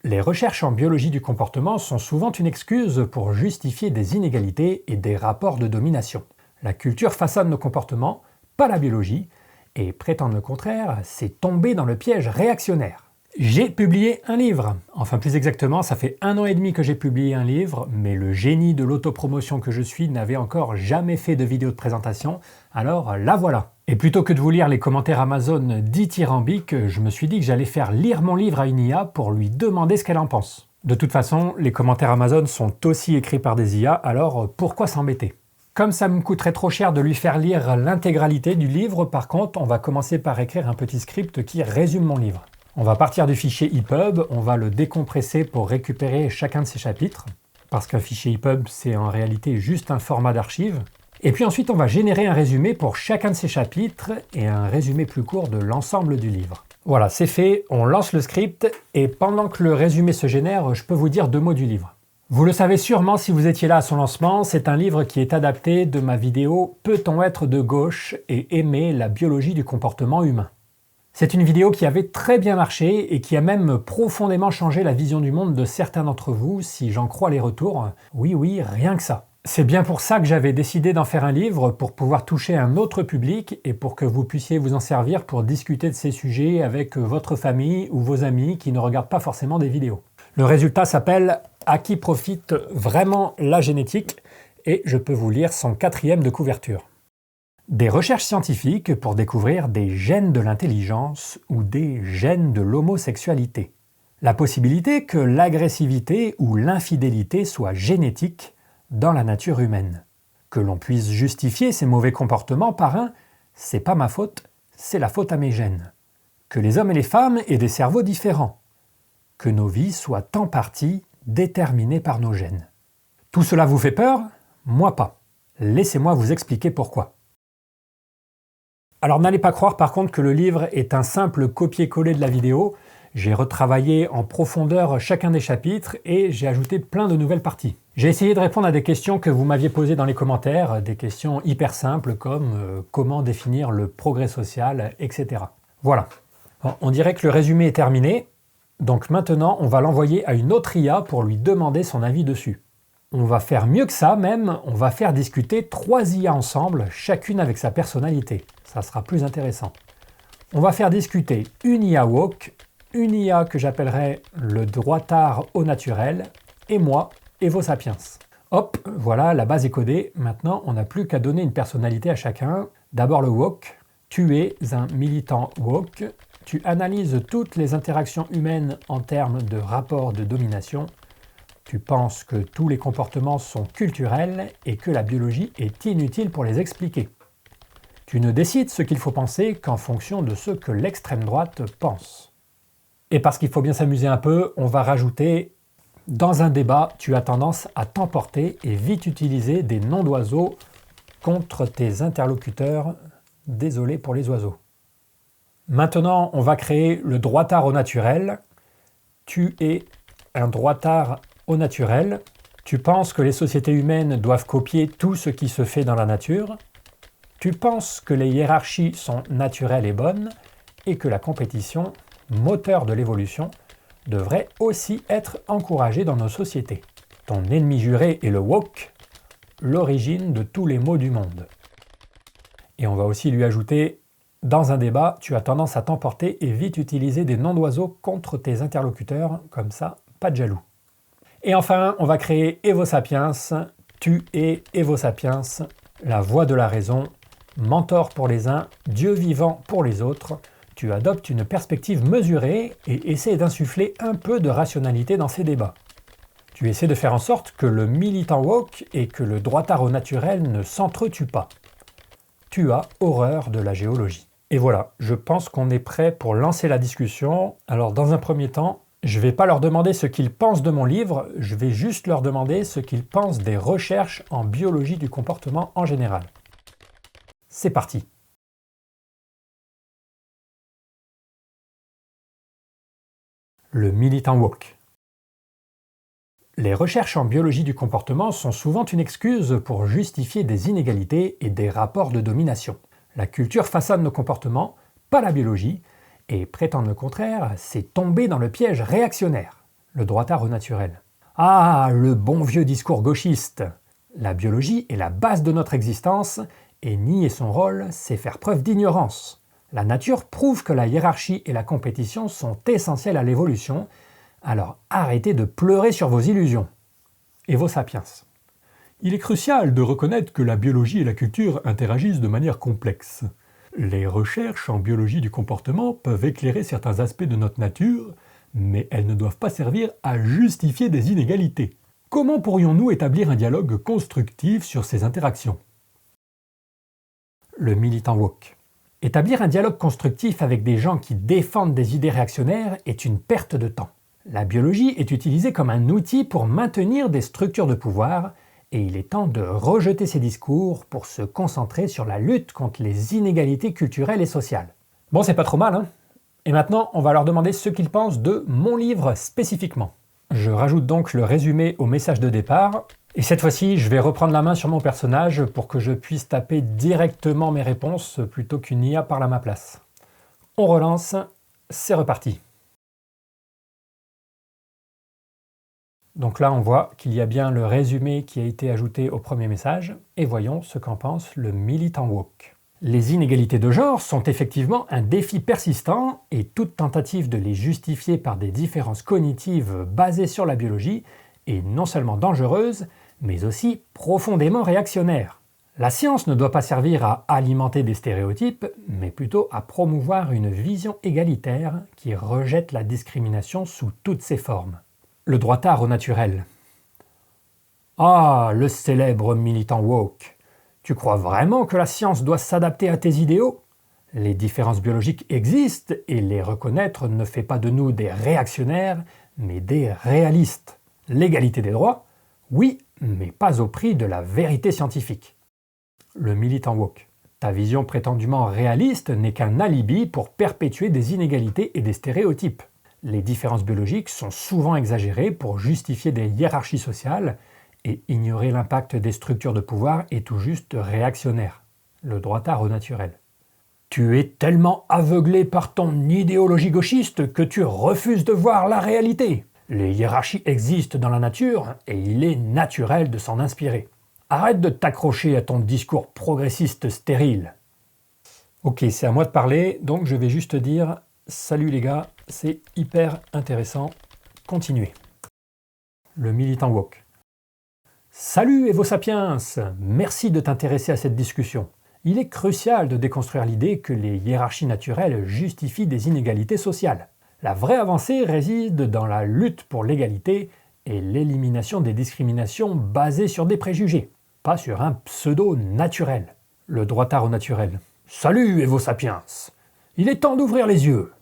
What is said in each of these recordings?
Les recherches en biologie du comportement sont souvent une excuse pour justifier des inégalités et des rapports de domination. La culture façonne nos comportements, pas la biologie, et prétendre le contraire, c'est tomber dans le piège réactionnaire. J'ai publié un livre. Enfin, plus exactement, ça fait 1 an et demi que j'ai publié un livre, mais le génie de l'autopromotion que je suis n'avait encore jamais fait de vidéo de présentation, alors la voilà. Et plutôt que de vous lire les commentaires Amazon dithyrambiques, je me suis dit que j'allais faire lire mon livre à une IA pour lui demander ce qu'elle en pense. De toute façon, les commentaires Amazon sont aussi écrits par des IA, alors pourquoi s'embêter ? Comme ça me coûterait trop cher de lui faire lire l'intégralité du livre, par contre, on va commencer par écrire un petit script qui résume mon livre. On va partir du fichier EPUB, on va le décompresser pour récupérer chacun de ses chapitres, parce qu'un fichier EPUB, c'est en réalité juste un format d'archive. Et puis ensuite, on va générer un résumé pour chacun de ces chapitres et un résumé plus court de l'ensemble du livre. Voilà, c'est fait, on lance le script, et pendant que le résumé se génère, je peux vous dire 2 mots du livre. Vous le savez sûrement si vous étiez là à son lancement, c'est un livre qui est adapté de ma vidéo « Peut-on être de gauche et aimer la biologie du comportement humain ?» C'est une vidéo qui avait très bien marché et qui a même profondément changé la vision du monde de certains d'entre vous, si j'en crois les retours. Oui, rien que ça. C'est bien pour ça que j'avais décidé d'en faire un livre, pour pouvoir toucher un autre public et pour que vous puissiez vous en servir pour discuter de ces sujets avec votre famille ou vos amis qui ne regardent pas forcément des vidéos. Le résultat s'appelle « À qui profite vraiment la génétique ?» et je peux vous lire son 4e de couverture. Des recherches scientifiques pour découvrir des gènes de l'intelligence ou des gènes de l'homosexualité. La possibilité que l'agressivité ou l'infidélité soit génétique dans la nature humaine. Que l'on puisse justifier ces mauvais comportements par un « c'est pas ma faute, c'est la faute à mes gènes ». Que les hommes et les femmes aient des cerveaux différents. Que nos vies soient en partie déterminées par nos gènes. Tout cela vous fait peur ? Moi pas. Laissez-moi vous expliquer pourquoi. Alors n'allez pas croire par contre que le livre est un simple copier-coller de la vidéo. J'ai retravaillé en profondeur chacun des chapitres et j'ai ajouté plein de nouvelles parties. J'ai essayé de répondre à des questions que vous m'aviez posées dans les commentaires, des questions hyper simples comme comment définir le progrès social, etc. Voilà. Bon, on dirait que le résumé est terminé, donc maintenant on va l'envoyer à une autre IA pour lui demander son avis dessus. On va faire mieux que ça même, on va faire discuter 3 IA ensemble, chacune avec sa personnalité. Ça sera plus intéressant. On va faire discuter une IA woke, une IA que j'appellerai le droitard au naturel, et moi, Evo Sapiens. Hop, voilà, la base est codée. Maintenant, on n'a plus qu'à donner une personnalité à chacun. D'abord le woke. Tu es un militant woke. Tu analyses toutes les interactions humaines en termes de rapports de domination. Tu penses que tous les comportements sont culturels et que la biologie est inutile pour les expliquer. Tu ne décides ce qu'il faut penser qu'en fonction de ce que l'extrême droite pense. Et parce qu'il faut bien s'amuser un peu, on va rajouter « Dans un débat, tu as tendance à t'emporter et vite utiliser des noms d'oiseaux contre tes interlocuteurs. Désolé pour les oiseaux. » Maintenant, on va créer le droitard au naturel. Tu es un droitard au naturel. Tu penses que les sociétés humaines doivent copier tout ce qui se fait dans la nature. Tu penses que les hiérarchies sont naturelles et bonnes et que la compétition, moteur de l'évolution, devrait aussi être encouragée dans nos sociétés. Ton ennemi juré est le woke, l'origine de tous les maux du monde. Et on va aussi lui ajouter « Dans un débat, tu as tendance à t'emporter et vite utiliser des noms d'oiseaux contre tes interlocuteurs, comme ça, pas de jaloux. » Et enfin, on va créer Evo Sapiens. Tu es Evo Sapiens, la voix de la raison, mentor pour les uns, Dieu vivant pour les autres. Tu adoptes une perspective mesurée et essaies d'insuffler un peu de rationalité dans ces débats. Tu essaies de faire en sorte que le militant woke et que le droitard au naturel ne s'entretuent pas. Tu as horreur de la géologie. Et voilà, je pense qu'on est prêt pour lancer la discussion. Alors dans un premier temps, je ne vais pas leur demander ce qu'ils pensent de mon livre, je vais juste leur demander ce qu'ils pensent des recherches en biologie du comportement en général. C'est parti. Le militant woke. Les recherches en biologie du comportement sont souvent une excuse pour justifier des inégalités et des rapports de domination. La culture façonne nos comportements, pas la biologie, et prétendre le contraire, c'est tomber dans le piège réactionnaire. Le droitard au naturel. Ah, le bon vieux discours gauchiste! La biologie est la base de notre existence, et nier son rôle, c'est faire preuve d'ignorance. La nature prouve que la hiérarchie et la compétition sont essentielles à l'évolution, alors arrêtez de pleurer sur vos illusions. Et vos sapiens. Il est crucial de reconnaître que la biologie et la culture interagissent de manière complexe. Les recherches en biologie du comportement peuvent éclairer certains aspects de notre nature, mais elles ne doivent pas servir à justifier des inégalités. Comment pourrions-nous établir un dialogue constructif sur ces interactions? Le militant woke. Établir un dialogue constructif avec des gens qui défendent des idées réactionnaires est une perte de temps. La biologie est utilisée comme un outil pour maintenir des structures de pouvoir, et il est temps de rejeter ces discours pour se concentrer sur la lutte contre les inégalités culturelles et sociales. Bon, c'est pas trop mal, hein? Et maintenant, on va leur demander ce qu'ils pensent de mon livre spécifiquement. Je rajoute donc le résumé au message de départ, et cette fois-ci, je vais reprendre la main sur mon personnage pour que je puisse taper directement mes réponses plutôt qu'une IA parle à ma place. On relance, c'est reparti. Donc là, on voit qu'il y a bien le résumé qui a été ajouté au premier message, et voyons ce qu'en pense le militant woke. Les inégalités de genre sont effectivement un défi persistant et toute tentative de les justifier par des différences cognitives basées sur la biologie est non seulement dangereuse, mais aussi profondément réactionnaire. La science ne doit pas servir à alimenter des stéréotypes, mais plutôt à promouvoir une vision égalitaire qui rejette la discrimination sous toutes ses formes. Le droitard au naturel. Ah, le célèbre militant woke! Tu crois vraiment que la science doit s'adapter à tes idéaux? Les différences biologiques existent et les reconnaître ne fait pas de nous des réactionnaires, mais des réalistes. L'égalité des droits? Oui, mais pas au prix de la vérité scientifique. Le militant woke. Ta vision prétendument réaliste n'est qu'un alibi pour perpétuer des inégalités et des stéréotypes. Les différences biologiques sont souvent exagérées pour justifier des hiérarchies sociales, et ignorer l'impact des structures de pouvoir est tout juste réactionnaire. Le droitard au naturel. Tu es tellement aveuglé par ton idéologie gauchiste que tu refuses de voir la réalité. Les hiérarchies existent dans la nature et il est naturel de s'en inspirer. Arrête de t'accrocher à ton discours progressiste stérile. Ok, c'est à moi de parler, donc je vais juste dire « Salut les gars, c'est hyper intéressant, continuez ». Le militant woke. Salut Evo Sapiens! Merci de t'intéresser à cette discussion. Il est crucial de déconstruire l'idée que les hiérarchies naturelles justifient des inégalités sociales. La vraie avancée réside dans la lutte pour l'égalité et l'élimination des discriminations basées sur des préjugés, pas sur un pseudo-naturel. Le droitard au naturel. Salut Evo Sapiens! Il est temps d'ouvrir les yeux.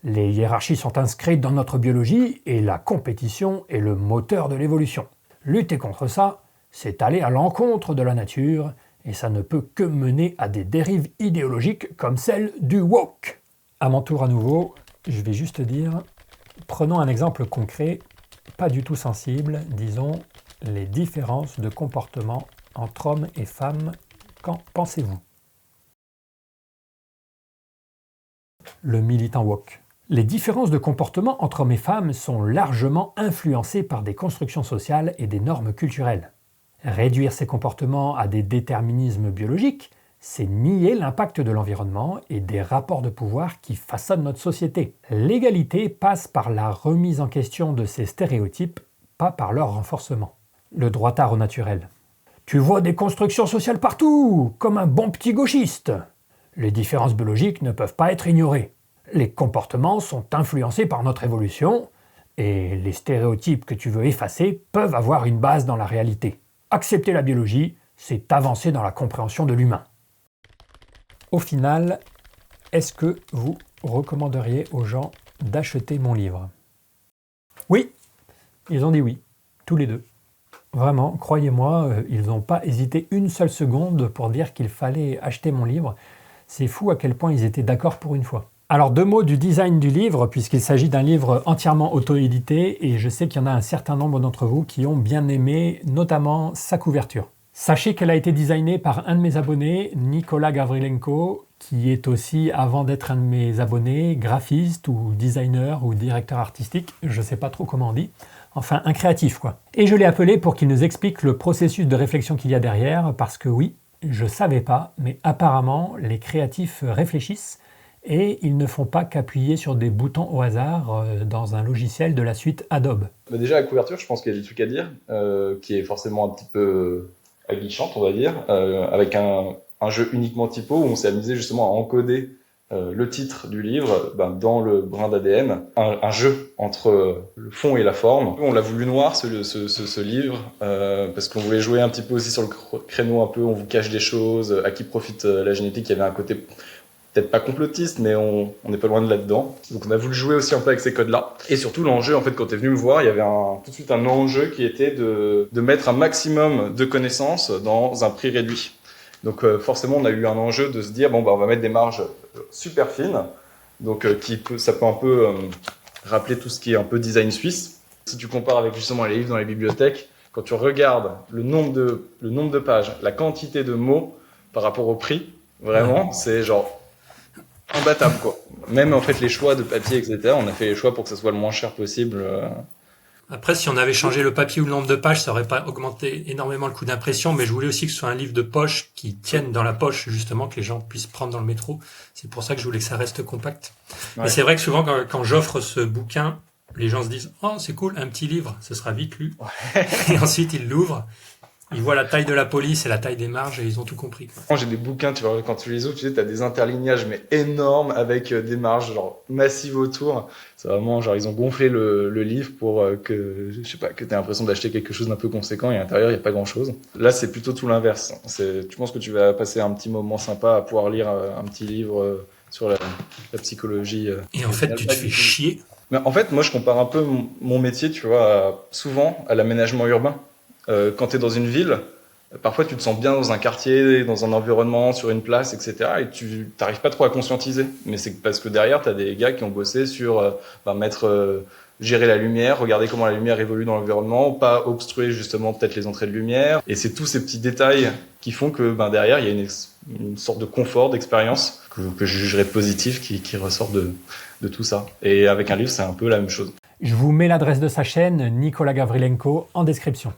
Les hiérarchies sont inscrites dans notre biologie et la compétition est le moteur de l'évolution. Lutter contre ça, c'est aller à l'encontre de la nature, et ça ne peut que mener à des dérives idéologiques comme celle du woke. À mon tour à nouveau, je vais juste dire, prenons un exemple concret, pas du tout sensible, disons, les différences de comportement entre hommes et femmes, qu'en pensez-vous? Le militant woke. Les différences de comportement entre hommes et femmes sont largement influencées par des constructions sociales et des normes culturelles. Réduire ces comportements à des déterminismes biologiques, c'est nier l'impact de l'environnement et des rapports de pouvoir qui façonnent notre société. L'égalité passe par la remise en question de ces stéréotypes, pas par leur renforcement. Le droitard au naturel. Tu vois des constructions sociales partout, comme un bon petit gauchiste. Les différences biologiques ne peuvent pas être ignorées. Les comportements sont influencés par notre évolution, et les stéréotypes que tu veux effacer peuvent avoir une base dans la réalité. Accepter la biologie, c'est avancer dans la compréhension de l'humain. Au final, est-ce que vous recommanderiez aux gens d'acheter mon livre? Oui, ils ont dit oui, tous les deux. Vraiment, croyez-moi, ils n'ont pas hésité une seule seconde pour dire qu'il fallait acheter mon livre. C'est fou à quel point ils étaient d'accord pour une fois. Alors 2 mots du design du livre, puisqu'il s'agit d'un livre entièrement auto-édité, et je sais qu'il y en a un certain nombre d'entre vous qui ont bien aimé, notamment sa couverture. Sachez qu'elle a été designée par un de mes abonnés, Nicolas Gavrilenko, qui est aussi, avant d'être un de mes abonnés, graphiste ou designer ou directeur artistique, je ne sais pas trop comment on dit, enfin un créatif quoi. Et je l'ai appelé pour qu'il nous explique le processus de réflexion qu'il y a derrière, parce que oui, je ne savais pas, mais apparemment les créatifs réfléchissent et ils ne font pas qu'appuyer sur des boutons au hasard dans un logiciel de la suite Adobe. Déjà, la couverture, je pense qu'il y a des trucs à dire, qui est forcément un petit peu aguichante, on va dire, avec un jeu uniquement typo où on s'est amusé justement à encoder le titre du livre dans le brin d'ADN, un jeu entre le fond et la forme. On l'a voulu noir ce livre parce qu'on voulait jouer un petit peu aussi sur le créneau un peu on vous cache des choses, à qui profite la génétique. Il y avait un côté peut-être pas complotiste, mais on n'est pas loin de là-dedans. Donc on a voulu jouer aussi un peu avec ces codes-là. Et surtout l'enjeu, en fait, quand tu es venu me voir, il y avait tout de suite un enjeu qui était de mettre un maximum de connaissances dans un prix réduit. Donc forcément, on a eu un enjeu de se dire, on va mettre des marges super fines, donc ça peut un peu rappeler tout ce qui est un peu design suisse. Si tu compares avec justement les livres dans les bibliothèques, quand tu regardes le nombre de pages, la quantité de mots par rapport au prix, vraiment, c'est genre imbattable quoi. Même en fait les choix de papier, etc., on a fait les choix pour que ça soit le moins cher possible. Après, si on avait changé le papier ou le nombre de pages, ça aurait pas augmenté énormément le coût d'impression, mais je voulais aussi que ce soit un livre de poche qui tienne dans la poche, justement, que les gens puissent prendre dans le métro. C'est pour ça que je voulais que ça reste compact. Ouais. Mais c'est vrai que souvent, quand j'offre ce bouquin, les gens se disent « Oh, c'est cool, un petit livre, ce sera vite lu. Ouais. » Et ensuite, ils l'ouvrent. Ils voient la taille de la police et la taille des marges et ils ont tout compris. Moi, j'ai des bouquins, tu vois, quand tu les ouvres, tu sais, t'as des interlignages mais énormes avec des marges genre massives autour. C'est vraiment genre ils ont gonflé le livre pour que je sais pas que t'aies l'impression d'acheter quelque chose d'un peu conséquent et à l'intérieur il y a pas grand chose. Là, c'est plutôt tout l'inverse. Tu penses que tu vas passer un petit moment sympa à pouvoir lire un petit livre sur la psychologie. Et en fait, tu te fais chier. Mais en fait, moi, je compare un peu mon métier, tu vois, souvent à l'aménagement urbain. Quand tu es dans une ville, parfois tu te sens bien dans un quartier, dans un environnement, sur une place, etc. Et tu n'arrives pas trop à conscientiser. Mais c'est parce que derrière, tu as des gars qui ont bossé sur gérer la lumière, regarder comment la lumière évolue dans l'environnement, pas obstruer justement peut-être les entrées de lumière. Et c'est tous ces petits détails qui font que derrière, il y a une sorte de confort, d'expérience que je jugerais positif qui ressort de tout ça. Et avec un livre, c'est un peu la même chose. Je vous mets l'adresse de sa chaîne, Nicolas Gavrilenko, en description.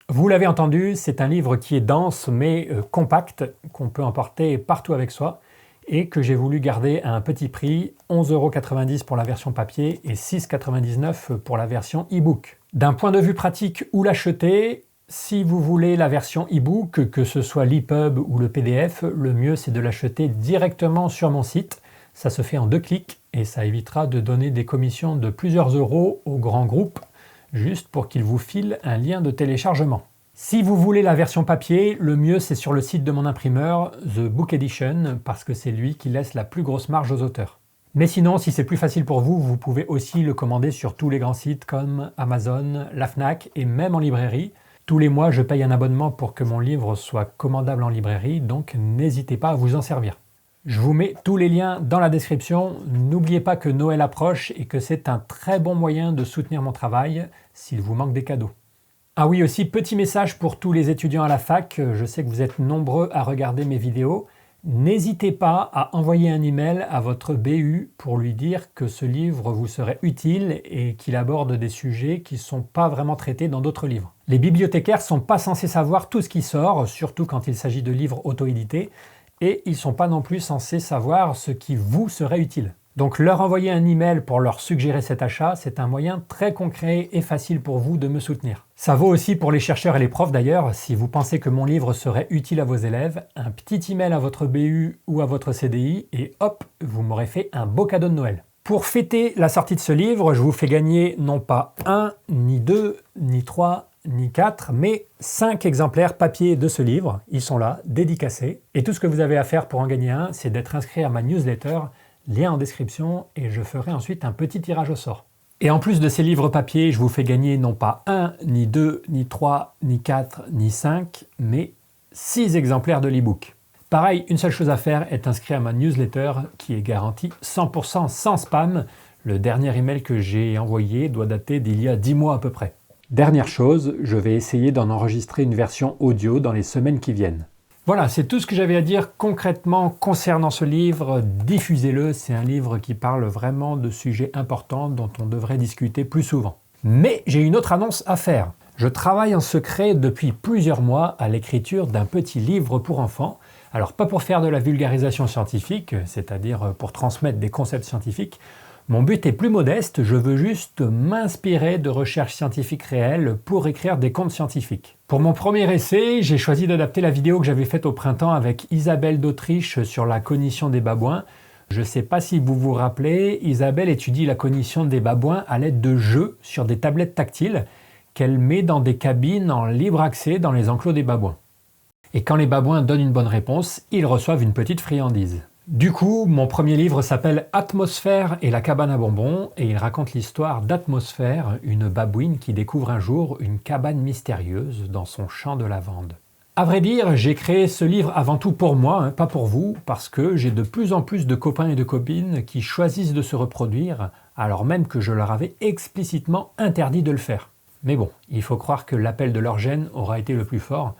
Vous l'avez entendu, c'est un livre qui est dense mais compact, qu'on peut emporter partout avec soi et que j'ai voulu garder à un petit prix, 11,90 € pour la version papier et 6,99 € pour la version e-book. D'un point de vue pratique, où l'acheter? Si vous voulez la version e-book, que ce soit l'EPUB ou le PDF, le mieux c'est de l'acheter directement sur mon site. Ça se fait en 2 clics et ça évitera de donner des commissions de plusieurs euros aux grands groupes, juste pour qu'ils vous filent un lien de téléchargement. Si vous voulez la version papier, le mieux c'est sur le site de mon imprimeur, The Book Edition, parce que c'est lui qui laisse la plus grosse marge aux auteurs. Mais sinon, si c'est plus facile pour vous, vous pouvez aussi le commander sur tous les grands sites comme Amazon, la Fnac et même en librairie. Tous les mois, je paye un abonnement pour que mon livre soit commandable en librairie, donc n'hésitez pas à vous en servir. Je vous mets tous les liens dans la description. N'oubliez pas que Noël approche et que c'est un très bon moyen de soutenir mon travail s'il vous manque des cadeaux. Ah oui, aussi, petit message pour tous les étudiants à la fac. Je sais que vous êtes nombreux à regarder mes vidéos. N'hésitez pas à envoyer un email à votre BU pour lui dire que ce livre vous serait utile et qu'il aborde des sujets qui ne sont pas vraiment traités dans d'autres livres. Les bibliothécaires ne sont pas censés savoir tout ce qui sort, surtout quand il s'agit de livres auto-édités, et ils ne sont pas non plus censés savoir ce qui vous serait utile. Donc leur envoyer un email pour leur suggérer cet achat, c'est un moyen très concret et facile pour vous de me soutenir. Ça vaut aussi pour les chercheurs et les profs d'ailleurs. Si vous pensez que mon livre serait utile à vos élèves, un petit email à votre BU ou à votre CDI et hop, vous m'aurez fait un beau cadeau de Noël. Pour fêter la sortie de ce livre, je vous fais gagner non pas 1, ni 2, ni 3, ni 4, mais 5 exemplaires papier de ce livre. Ils sont là, dédicacés. Et tout ce que vous avez à faire pour en gagner un, c'est d'être inscrit à ma newsletter, lien en description, et je ferai ensuite un petit tirage au sort. Et en plus de ces livres papier, je vous fais gagner non pas 1, ni 2, ni 3, ni 4, ni 5, mais 6 exemplaires de l'e-book. Pareil, une seule chose à faire est inscrit à ma newsletter qui est garantie 100% sans spam. Le dernier email que j'ai envoyé doit dater d'il y a 10 mois à peu près. Dernière chose, je vais essayer d'en enregistrer une version audio dans les semaines qui viennent. Voilà, c'est tout ce que j'avais à dire concrètement concernant ce livre. Diffusez-le, c'est un livre qui parle vraiment de sujets importants dont on devrait discuter plus souvent. Mais j'ai une autre annonce à faire. Je travaille en secret depuis plusieurs mois à l'écriture d'un petit livre pour enfants. Alors pas pour faire de la vulgarisation scientifique, c'est-à-dire pour transmettre des concepts scientifiques. Mon but est plus modeste, je veux juste m'inspirer de recherches scientifiques réelles pour écrire des contes scientifiques. Pour mon premier essai, j'ai choisi d'adapter la vidéo que j'avais faite au printemps avec Isabelle d'Autriche sur la cognition des babouins. Je ne sais pas si vous vous rappelez, Isabelle étudie la cognition des babouins à l'aide de jeux sur des tablettes tactiles qu'elle met dans des cabines en libre accès dans les enclos des babouins. Et quand les babouins donnent une bonne réponse, ils reçoivent une petite friandise. Du coup, mon premier livre s'appelle Atmosphère et la cabane à bonbons et il raconte l'histoire d'Atmosphère, une babouine qui découvre un jour une cabane mystérieuse dans son champ de lavande. À vrai dire, j'ai créé ce livre avant tout pour moi, pas pour vous, parce que j'ai de plus en plus de copains et de copines qui choisissent de se reproduire, alors même que je leur avais explicitement interdit de le faire. Mais bon, il faut croire que l'appel de leur gène aura été le plus fort,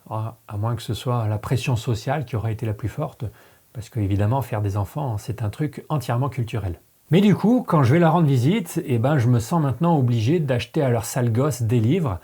à moins que ce soit la pression sociale qui aura été la plus forte, parce qu'évidemment, faire des enfants, c'est un truc entièrement culturel. Mais du coup, quand je vais leur rendre visite, je me sens maintenant obligé d'acheter à leur sale gosse des livres.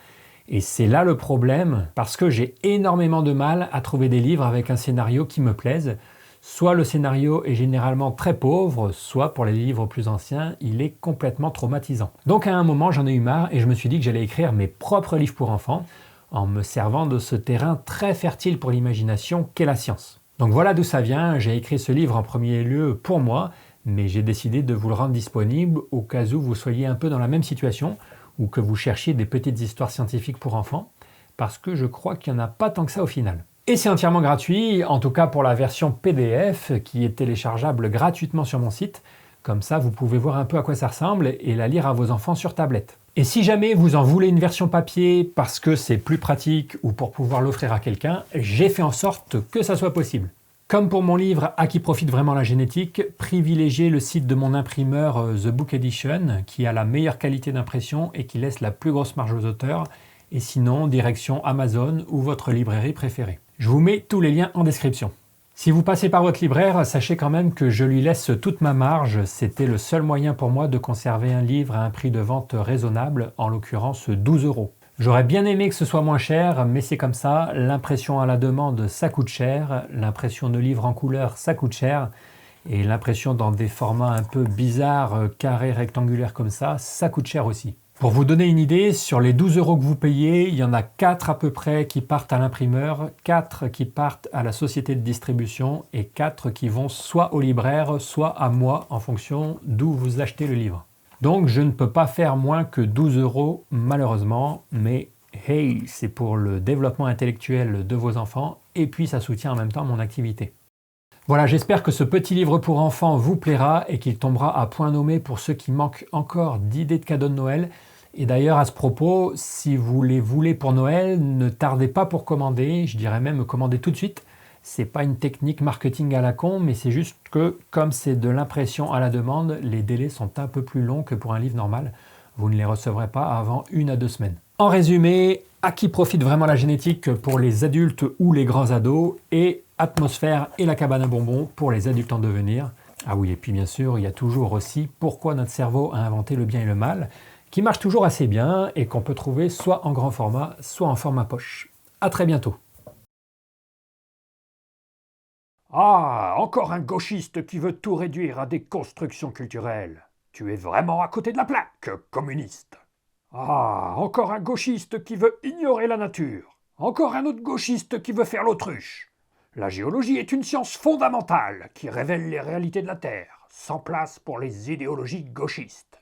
Et c'est là le problème, parce que j'ai énormément de mal à trouver des livres avec un scénario qui me plaise. Soit le scénario est généralement très pauvre, soit pour les livres plus anciens, il est complètement traumatisant. Donc à un moment, j'en ai eu marre et je me suis dit que j'allais écrire mes propres livres pour enfants, en me servant de ce terrain très fertile pour l'imagination qu'est la science. Donc voilà d'où ça vient, j'ai écrit ce livre en premier lieu pour moi, mais j'ai décidé de vous le rendre disponible au cas où vous soyez un peu dans la même situation ou que vous cherchiez des petites histoires scientifiques pour enfants, parce que je crois qu'il n'y en a pas tant que ça au final. Et c'est entièrement gratuit, en tout cas pour la version PDF qui est téléchargeable gratuitement sur mon site. Comme ça, vous pouvez voir un peu à quoi ça ressemble et la lire à vos enfants sur tablette. Et si jamais vous en voulez une version papier parce que c'est plus pratique ou pour pouvoir l'offrir à quelqu'un, j'ai fait en sorte que ça soit possible. Comme pour mon livre « À qui profite vraiment la génétique », privilégiez le site de mon imprimeur The Book Edition qui a la meilleure qualité d'impression et qui laisse la plus grosse marge aux auteurs. Et sinon, direction Amazon ou votre librairie préférée. Je vous mets tous les liens en description. Si vous passez par votre libraire, sachez quand même que je lui laisse toute ma marge. C'était le seul moyen pour moi de conserver un livre à un prix de vente raisonnable, en l'occurrence 12 €. J'aurais bien aimé que ce soit moins cher, mais c'est comme ça. L'impression à la demande, ça coûte cher. L'impression de livres en couleur, ça coûte cher. Et l'impression dans des formats un peu bizarres, carrés, rectangulaires comme ça coûte cher aussi. Pour vous donner une idée, sur les 12 € que vous payez, il y en a 4 à peu près qui partent à l'imprimeur, 4 qui partent à la société de distribution et 4 qui vont soit au libraire, soit à moi en fonction d'où vous achetez le livre. Donc je ne peux pas faire moins que 12 € malheureusement, mais hey, c'est pour le développement intellectuel de vos enfants et puis ça soutient en même temps mon activité. Voilà, j'espère que ce petit livre pour enfants vous plaira et qu'il tombera à point nommé pour ceux qui manquent encore d'idées de cadeaux de Noël. Et d'ailleurs, à ce propos, si vous les voulez pour Noël, ne tardez pas pour commander, je dirais même commander tout de suite. C'est pas une technique marketing à la con, mais c'est juste que, comme c'est de l'impression à la demande, les délais sont un peu plus longs que pour un livre normal. Vous ne les recevrez pas avant 1 à 2 semaines. En résumé, à qui profite vraiment la génétique pour les adultes ou les grands ados et Atmosphère et la cabane à bonbons pour les adultes en devenir. Ah oui, et puis bien sûr, il y a toujours aussi Pourquoi notre cerveau a inventé le bien et le mal, qui marche toujours assez bien et qu'on peut trouver soit en grand format, soit en format poche. À très bientôt. Ah, encore un gauchiste qui veut tout réduire à des constructions culturelles. Tu es vraiment à côté de la plaque, communiste. Ah, encore un gauchiste qui veut ignorer la nature. Encore un autre gauchiste qui veut faire l'autruche. La géologie est une science fondamentale qui révèle les réalités de la Terre, sans place pour les idéologies gauchistes.